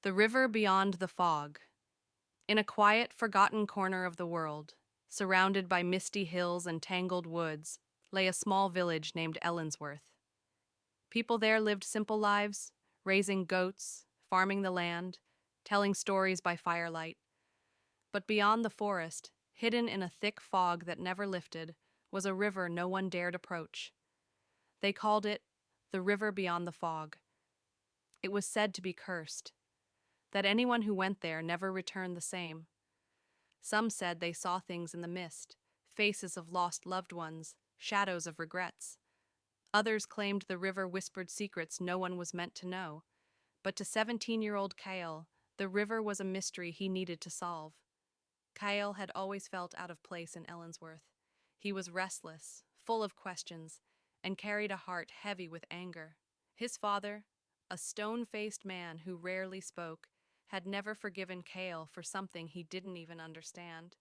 The river beyond the fog. In a quiet, forgotten corner of the world, surrounded by misty hills and tangled woods, lay a small village named Ellensworth. People there lived simple lives, raising goats, farming the land, telling stories by firelight. But beyond the forest, hidden in a thick fog that never lifted, was a river no one dared approach. They called it the river beyond the fog. It was said to be cursed, that anyone who went there never returned the same. Some said they saw things in the mist, faces of lost loved ones, shadows of regrets. Others claimed the river whispered secrets no one was meant to know. But to 17-year-old Kael, the river was a mystery he needed to solve. Kael had always felt out of place in Ellensworth. He was restless, full of questions, and carried a heart heavy with anger. His father, a stone-faced man who rarely spoke, had never forgiven Kael for something he didn't even understand.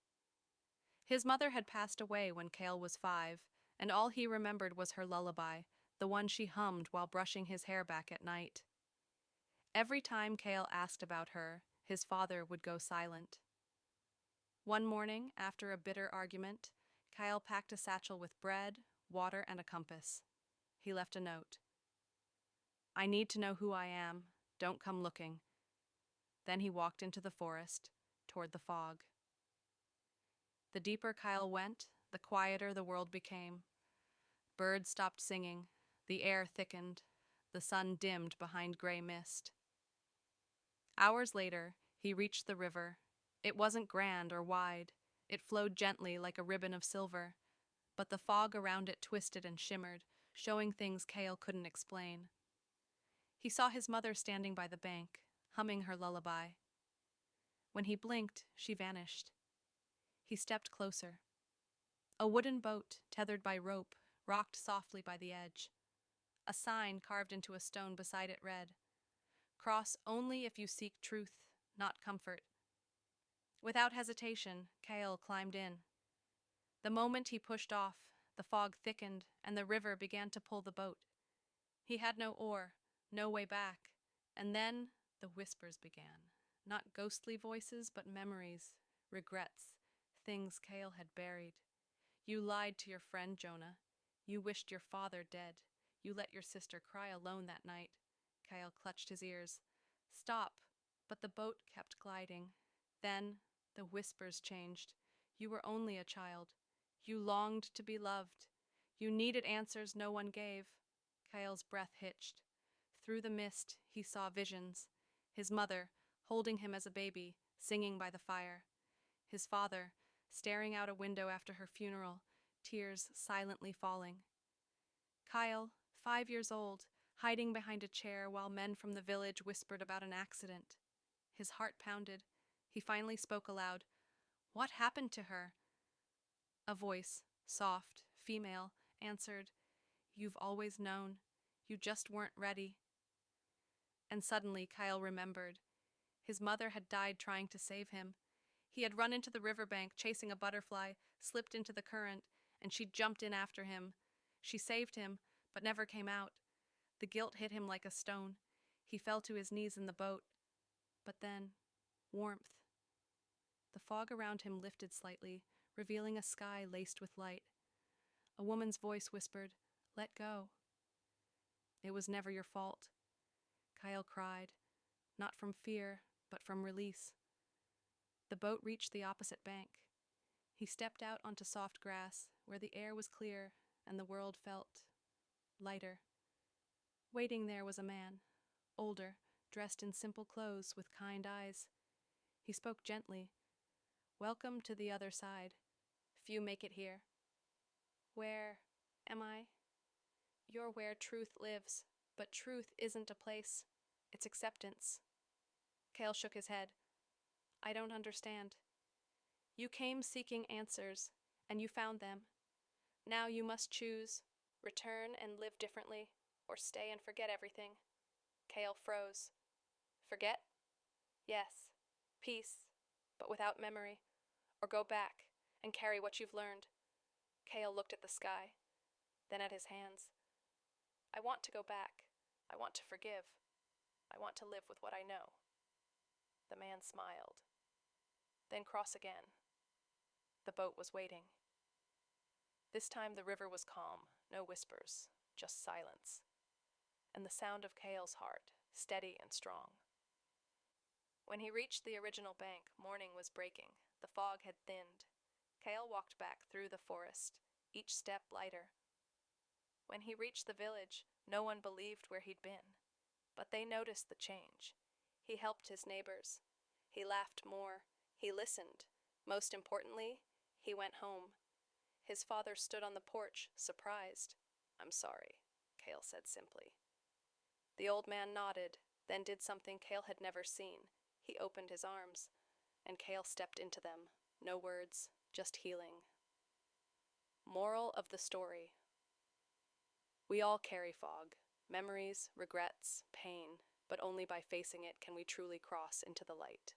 His mother had passed away when Kael was 5, and all he remembered was her lullaby, the one she hummed while brushing his hair back at night. Every time Kael asked about her, his father would go silent. One morning, after a bitter argument, Kael packed a satchel with bread, water, and a compass. He left a note. "I need to know who I am. Don't come looking." Then he walked into the forest, toward the fog. The deeper Kael went, the quieter the world became. Birds stopped singing, the air thickened, the sun dimmed behind gray mist. Hours later, he reached the river. It wasn't grand or wide. It flowed gently like a ribbon of silver, but the fog around it twisted and shimmered, showing things Kael couldn't explain. He saw his mother standing by the bank, humming her lullaby. When he blinked, she vanished. He stepped closer. A wooden boat, tethered by rope, rocked softly by the edge. A sign carved into a stone beside it read, "Cross only if you seek truth, not comfort." Without hesitation, Kael climbed in. The moment he pushed off, the fog thickened and the river began to pull the boat. He had no oar, no way back, and then the whispers began. Not ghostly voices, but memories, regrets, things Kael had buried. "You lied to your friend, Jonah. You wished your father dead. You let your sister cry alone that night." Kael clutched his ears. "Stop!" But the boat kept gliding. Then the whispers changed. "You were only a child. You longed to be loved. You needed answers no one gave." Kael's breath hitched. Through the mist, he saw visions. His mother, holding him as a baby, singing by the fire. His father, staring out a window after her funeral, tears silently falling. Kael, 5 years old, hiding behind a chair while men from the village whispered about an accident. His heart pounded. He finally spoke aloud. "What happened to her?" A voice, soft, female, answered, "You've always known. You just weren't ready." And suddenly Kael remembered. His mother had died trying to save him. He had run into the riverbank chasing a butterfly, slipped into the current, and she jumped in after him. She saved him, but never came out. The guilt hit him like a stone. He fell to his knees in the boat. But then, warmth. The fog around him lifted slightly, revealing a sky laced with light. A woman's voice whispered, "Let go." "It was never your fault." Kael cried, not from fear, but from release. The boat reached the opposite bank. He stepped out onto soft grass, where the air was clear and the world felt lighter. Waiting there was a man, older, dressed in simple clothes with kind eyes. He spoke gently. "Welcome to the other side. Few make it here." "Where am I?" "You're where truth lives, but truth isn't a place. It's acceptance." Kael shook his head. "I don't understand." "You came seeking answers, and you found them. Now you must choose, return and live differently, or stay and forget everything." Kael froze. "Forget?" "Yes. Peace, but without memory. Or go back and carry what you've learned." Kael looked at the sky, then at his hands. "I want to go back. I want to forgive. I want to live with what I know." The man smiled. Then cross again. The boat was waiting. This time the river was calm, no whispers, just silence, and the sound of Kael's heart, steady and strong. When he reached the original bank, morning was breaking. The fog had thinned. Kael walked back through the forest, each step lighter. When he reached the village, no one believed where he'd been, but they noticed the change. He helped his neighbors. He laughed more. He listened. Most importantly, he went home. His father stood on the porch, surprised. "I'm sorry," Kael said simply. The old man nodded, then did something Kael had never seen. He opened his arms, and Kael stepped into them. No words, just healing. Moral of the story: we all carry fog, memories, regrets, pain, but only by facing it can we truly cross into the light.